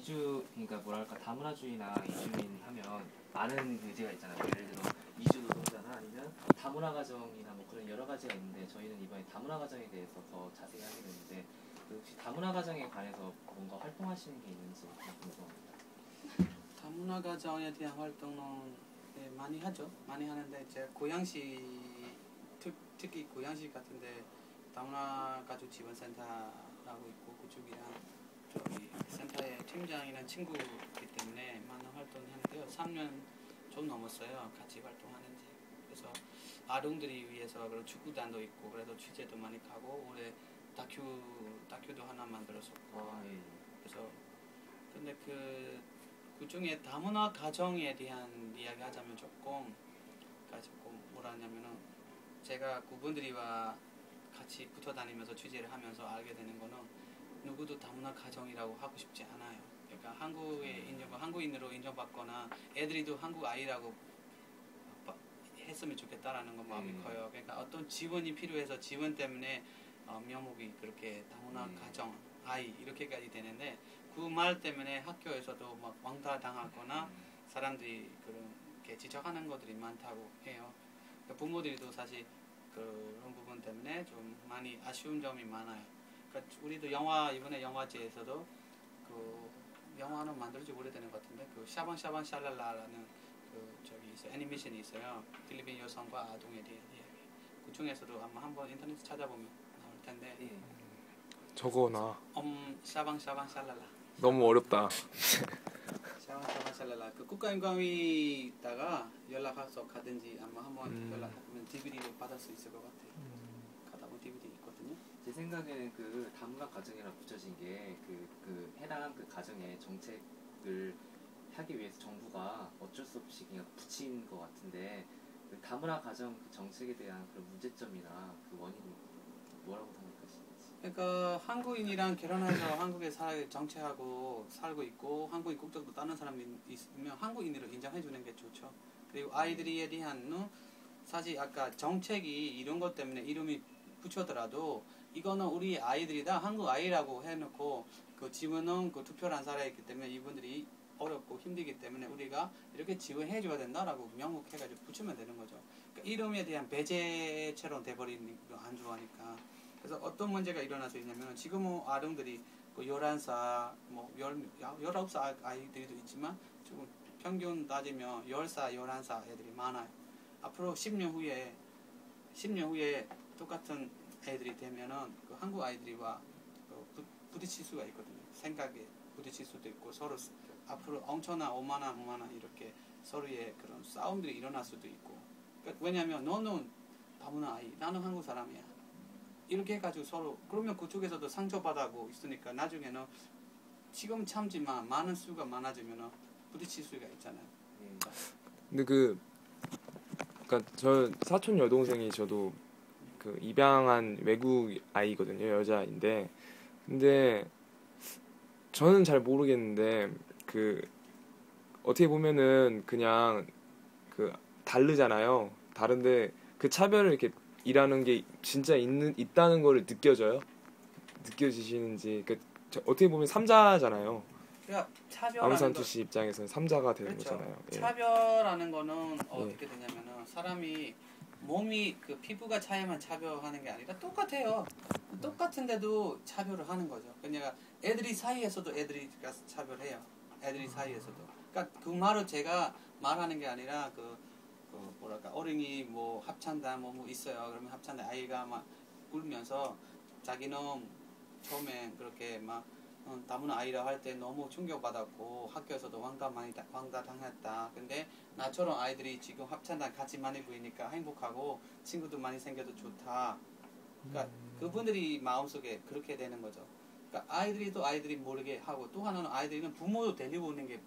이주, 그러니까 뭐랄까 다문화주의나 이주민 하면 많은 의제가 있잖아요. 예를 들어 이주 노동자나 아니면 다문화 가정이나 뭐 그런 여러 가지가 있는데 저희는 이번에 다문화 가정에 대해서 더 자세히 하게 됐는데 혹시 다문화 가정에 관해서 뭔가 활동하시는 게 있는지 궁금합니다. 다문화 가정에 대한 활동은 네, 많이 하죠. 많이 하는데 제가 고양시 특히 고양시 같은데 다문화 가족 지원센터라고 있고 그쪽이랑 저기 센터의 팀장이나 친구이기 때문에 많은 활동을 하는데요. 3년 좀 넘었어요. 같이 활동하는지. 그래서 아동들이 위해서 그런 축구단도 있고 그래서 취재도 많이 가고 올해 다큐도 하나 만들었었고 그래서 근데 그 중에 다문화 가정에 대한 이야기 하자면 조금 뭐라 하냐면은 제가 그분들이와 같이 붙어 다니면서 취재를 하면서 알게 되는 거는 누구도 다문화 가정이라고 하고 싶지 않아요. 그러니까 한국인으로 인정받거나 애들이도 한국 아이라고 했으면 좋겠다라는 건 마음이 커요. 그러니까 어떤 지원이 필요해서 지원 때문에 명목이 그렇게 다문화 가정 아이 이렇게까지 되는데 그 말 때문에 학교에서도 막 왕따당하거나 사람들이 그렇게 지적하는 것들이 많다고 해요. 그러니까 부모들도 사실 그런 부분 때문에 좀 많이 아쉬운 점이 많아요. 그러니까 우리도 이번에 영화제에서도 그 영화는 만들어지 오래되는 것 같은데 그 샤방샤방 샬랄라라는 저기 있어요. 애니메이션이 있어요. 필리핀 여성과 아동에 대한 이야기. 그 중에서도 아마 한번 인터넷 찾아보면 나올 텐데. 저거나. 샤방샤방 샬랄라. 너무 어렵다. 샤방샤방 샬랄라. 그 국가인권위다가 연락해서 가든지 아마 한번 연락하면 DVD로 받을 수 있을 것 같아요. 가다 보면 DVD 있거든요. 제 생각에는 그 다문화 가정이라 붙여진 게 그 해당 그 가정의 정책을 하기 위해서 정부가 어쩔 수 없이 그냥 붙인 것 같은데 그 다문화 가정 그 정책에 대한 그런 문제점이나 그 원인이 뭐라고 생각하시는지? 그러니까 한국인이랑 결혼해서 한국에 정착하고 살고 있고 한국인 국적도 따는 사람이 있으면 한국인으로 인정해 주는 게 좋죠. 그리고 아이들에 대한 사실 아까 정책이 이런 것 때문에 이름이 붙여더라도 이거는 우리 아이들이다 한국 아이라고 해놓고 그 지원은 그 투표를 한 사람이기 때문에 이분들이 어렵고 힘들기 때문에 우리가 이렇게 지원해 줘야 된다라고 명목해가지고 붙이면 되는 거죠. 그러니까 이름에 대한 배제처럼 돼버리는 거 안 좋아하니까. 그래서 어떤 문제가 일어날 수 있냐면 지금은 아동들이 그 11살, 뭐 19살 아이들도 있지만 지금 평균 따지면 10살, 11살 애들이 많아요. 앞으로 10년 후에 똑같은 애들이 되면은 그 한국 아이들과 부딪힐 수가 있거든요. 생각에 부딪힐 수도 있고 서로 앞으로 엄청난 오만한 이렇게 서로의 그런 싸움들이 일어날 수도 있고. 그러니까 왜냐하면 너는 다문화 아이, 나는 한국 사람이야. 이렇게 해가지고 서로 그러면 그쪽에서도 상처받고 있으니까 나중에는 지금 참지만 많은 수가 많아지면은 부딪힐 수가 있잖아요. 근데 그러니까 저 사촌 여동생이 저도 그 입양한 외국 아이거든요. 여자인데 근데 저는 잘 모르겠는데 그 어떻게 보면은 그냥 그 다르잖아요. 다른데 그 차별을 이렇게 일하는 게 진짜 있다는 거를 느껴지시는지 그 어떻게 보면 삼자잖아요. 그러니까 아웅산 투시 입장에서는 삼자가 되는 그렇죠. 거잖아요. 예. 차별하는 거는 어떻게 되냐면은 사람이 몸이 그 피부가 차이만 차별하는 게 아니라 똑같아요. 똑같은데도 차별을 하는 거죠. 그러니까 애들이 사이에서도 애들이 차별해요. 애들이 사이에서도. 그러니까 그 말을 제가 말하는 게 아니라 뭐랄까 어린이 뭐 합창단 뭐 있어요. 그러면 합창단 아이가 막 울면서 자기는 처음에 그렇게 막 다문화 아이라 할 때 너무 충격받았고 학교에서도 왕따 당했다. 근데 나처럼 아이들이 지금 합창단 같이 많이 보이니까 행복하고 친구도 많이 생겨도 좋다. 그러니까 그분들이 마음속에 그렇게 되는 거죠. 그러니까 아이들이 모르게 하고 또 하나는 아이들은 부모도 데리고 오는 게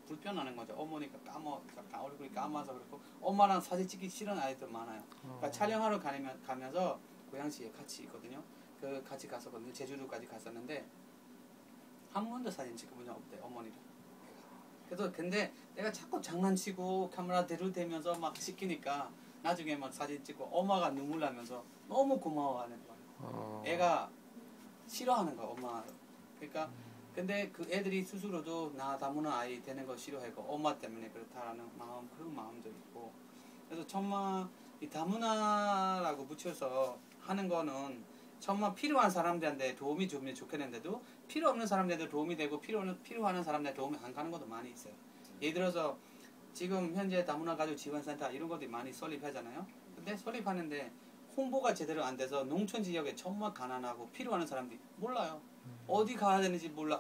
불편하는 거죠. 어머니가 약간 얼굴이 까마서 그렇고 엄마랑 사진 찍기 싫은 아이들 많아요. 그러니까 촬영하러 가면서 고양시에 같이 있거든요. 그 같이 갔었거든요. 제주도까지 갔었는데 한 번도 사진 찍어본 적 없대 어머니랑. 그래서 근데 내가 자꾸 장난치고 카메라 대면서 막 시키니까 나중에 막 사진 찍고 엄마가 눈물 나면서 너무 고마워하는 거예요. 애가 싫어하는 거야 엄마. 그러니까 근데 그 애들이 스스로도 나 다문화 아이 되는 거 싫어하고 엄마 때문에 그렇다라는 마음, 그런 마음도 있고. 그래서 정말 이 다문화라고 붙여서 하는 거는 정말 필요한 사람들한테 도움이 주면 좋겠는데도 필요 없는 사람들한테 도움이 되고 필요하는 사람들한테 도움이 안 가는 것도 많이 있어요. 예를 들어서 지금 현재 다문화 가족 지원센터 이런 것들이 많이 설립하잖아요. 근데 설립하는데 홍보가 제대로 안 돼서 농촌 지역에 정말 가난하고 필요하는 사람들이 몰라요. 어디 가야 되는지 몰라.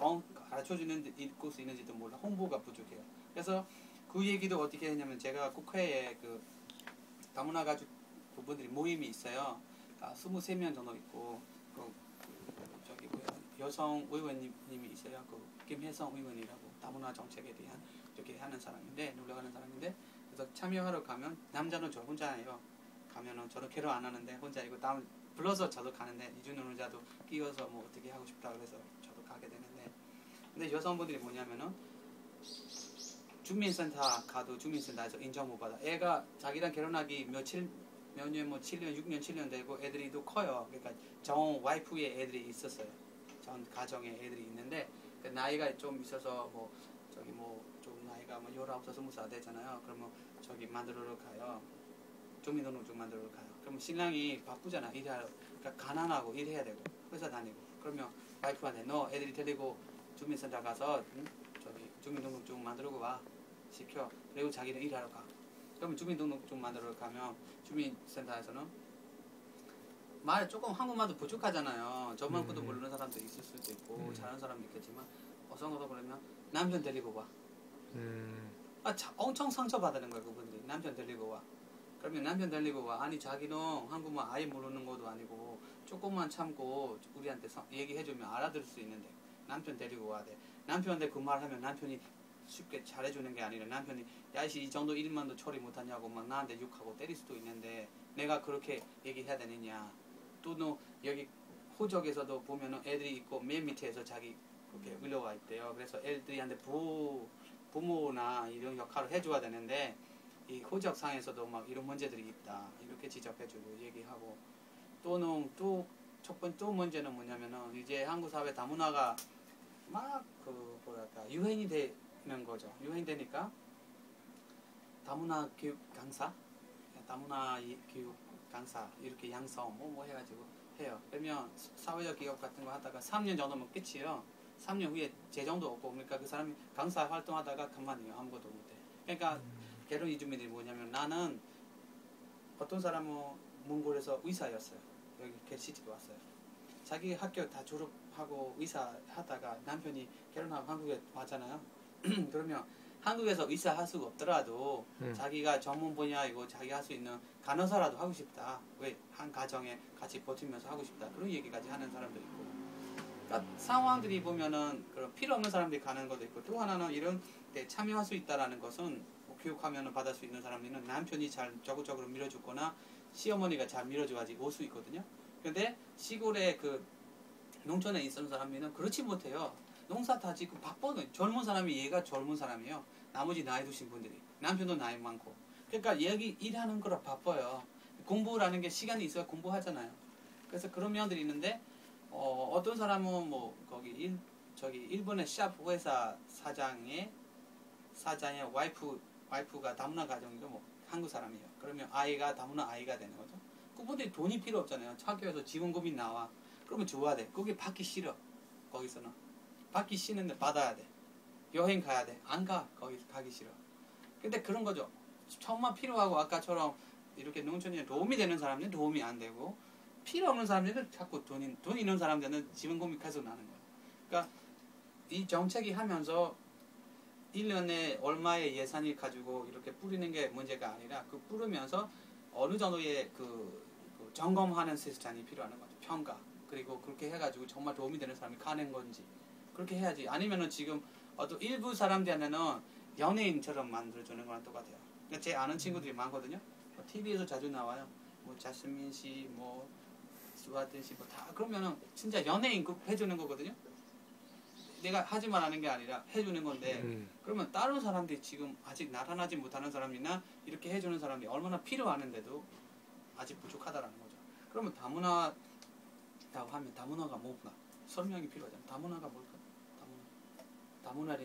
가르쳐주는 곳이 있는지도 몰라. 홍보가 부족해요. 그래서 그 얘기도 어떻게 했냐면 제가 국회에 그 다문화 가족 부분들이 모임이 있어요. 23명 정도 있고 저기 여성 의원님이 있어요. 그 김혜성 의원이라고 다문화 정책에 대한 이렇게 하는 사람인데 노력하는 사람인데 그래서 참여하러 가면 남자는 저 혼자예요. 가면은 저는 결혼 안 하는데 혼자이고 다음 불러서 저도 가는데 이준호 혼자도 끼워서 뭐 어떻게 하고 싶다 그래서 저도 가게 되는데 근데 여성분들이 뭐냐면은 주민센터 가도 주민센터에서 인정 못 받아. 애가 자기랑 결혼하기 몇 년, 뭐 7년, 6년, 7년 되고 애들이 또 커요. 그러니까 전 와이프의 애들이 있었어요. 전 가정에 애들이 있는데 그 나이가 좀 있어서 뭐 저기 뭐 좀 나이가 뭐 19살, 20살 되잖아요. 그러면 저기 만들어러 가요. 주민등록증 만들어러 가요. 그럼 신랑이 바쁘잖아. 일하러. 그러니까 가난하고 일해야 되고 회사 다니고. 그러면 와이프한테 너 애들이 데리고 주민센터 가서 저기 주민등록증 만들고 와. 시켜. 그리고 자기는 일하러 가. 그러면 주민등록증 만들어 가면 주민센터에서는 말 조금 한국말도 부족하잖아요. 저만큼도 모르는 사람도 있을 수도 있고 잘하는 사람도 있겠지만 어떤 것도 그러면 남편 데리고 와. 엄청 상처받는 거야 그분들이. 남편 데리고 와. 그러면 남편 데리고 와. 아니 자기는 한국말 아예 모르는 것도 아니고 조금만 참고 우리한테 얘기해주면 알아들을 수 있는데 남편 데리고 와야 돼. 남편한테 그 말하면 남편이 쉽게 잘해주는 게 아니라 남편이 야이씨 이 정도 일만도 처리 못하냐고 막 나한테 욕하고 때릴 수도 있는데 내가 그렇게 얘기해야 되느냐. 또는 여기 호적에서도 보면은 애들이 있고 맨 밑에서 자기 그렇게 의료가 있대요. 그래서 애들한테 부모나 이런 역할을 해줘야 되는데 이 호적상에서도 막 이런 문제들이 있다 이렇게 지적해주고 얘기하고 또는 또 문제는 뭐냐면은 이제 한국 사회 다문화가 막 그 뭐랄까 유행이 되는 거죠. 유행되니까 다문화 교육 강사, 다문화 교육 강사 이렇게 양성 뭐 해가지고 해요. 그러면 사회적 기업 같은 거 하다가 3년 정도면 끝이에요. 3년 후에 재정도 없고 그러니까 그 사람이 강사 활동하다가 가만히요 아무것도 못해. 그러니까 결혼 이주민들이 뭐냐면 나는 어떤 사람은 몽골에서 의사였어요. 여기 개시집에 왔어요. 자기 학교 다 졸업하고 의사 하다가 남편이 결혼하고 한국에 왔잖아요. 그러면 한국에서 의사 할 수가 없더라도 자기가 전문 분야이고 자기 할 수 있는 간호사라도 하고 싶다. 왜? 한 가정에 같이 버티면서 하고 싶다. 그런 얘기까지 하는 사람도 있고. 그러니까 상황들이 보면은 그런 필요 없는 사람들이 가는 것도 있고 또 하나는 이런 데 참여할 수 있다라는 것은 뭐 교육하면 받을 수 있는 사람들은 남편이 잘 적극적으로 밀어주거나 시어머니가 잘 밀어줘야지 올 수 있거든요. 근데 시골에 그 농촌에 있는 사람들은 그렇지 못해요. 농사 다 짓고 바빠요. 젊은 사람이 얘가 젊은 사람이에요. 나머지 나이 드신 분들이. 남편도 나이 많고. 그러니까 얘기 일하는 거라 바빠요. 공부라는 게 시간이 있어야 공부하잖아요. 그래서 그런 면들이 있는데 어떤 사람은 뭐 거기 일본의 샵 회사 사장의 와이프가 다문화 가정이고 뭐 한국 사람이에요. 그러면 아이가 다문화 아이가 되는 거죠. 그분들이 돈이 필요 없잖아요. 학교에서 지원금이 나와. 그러면 줘야 돼. 그게 받기 싫어. 거기서는. 받기 싫은데 받아야 돼. 여행 가야 돼. 안 가. 거기 가기 싫어. 근데 그런 거죠. 정말 필요하고 아까처럼 이렇게 농촌에 도움이 되는 사람들은 도움이 안 되고 필요 없는 사람들은 자꾸 돈 있는 사람들은 지원금이 계속 나는 거예요. 그러니까 이 정책이 하면서 1년에 얼마의 예산을 가지고 이렇게 뿌리는 게 문제가 아니라 그 뿌리면서 어느 정도의 그 점검하는 시스템이 필요한 거죠. 평가. 그리고 그렇게 해가지고 정말 도움이 되는 사람이 가는 건지 그렇게 해야지. 아니면은 지금 어떤 일부 사람들한테는 연예인처럼 만들어주는 거랑 똑같아요. 그러니까 제 아는 친구들이 많거든요. TV에서 자주 나와요. 뭐 자스민 씨, 뭐 스와트 씨, 뭐 다 그러면은 진짜 연예인급 해주는 거거든요. 내가 하지 말라는 게 아니라 해주는 건데 그러면 다른 사람들이 지금 아직 나타나지 못하는 사람이나 이렇게 해주는 사람이 얼마나 필요하는데도 아직 부족하다라는 거죠. 그러면 다문화라고 하면 다문화가 뭔가 설명이 필요하잖아요. 다문화가 뭘까? 다문화. 다문화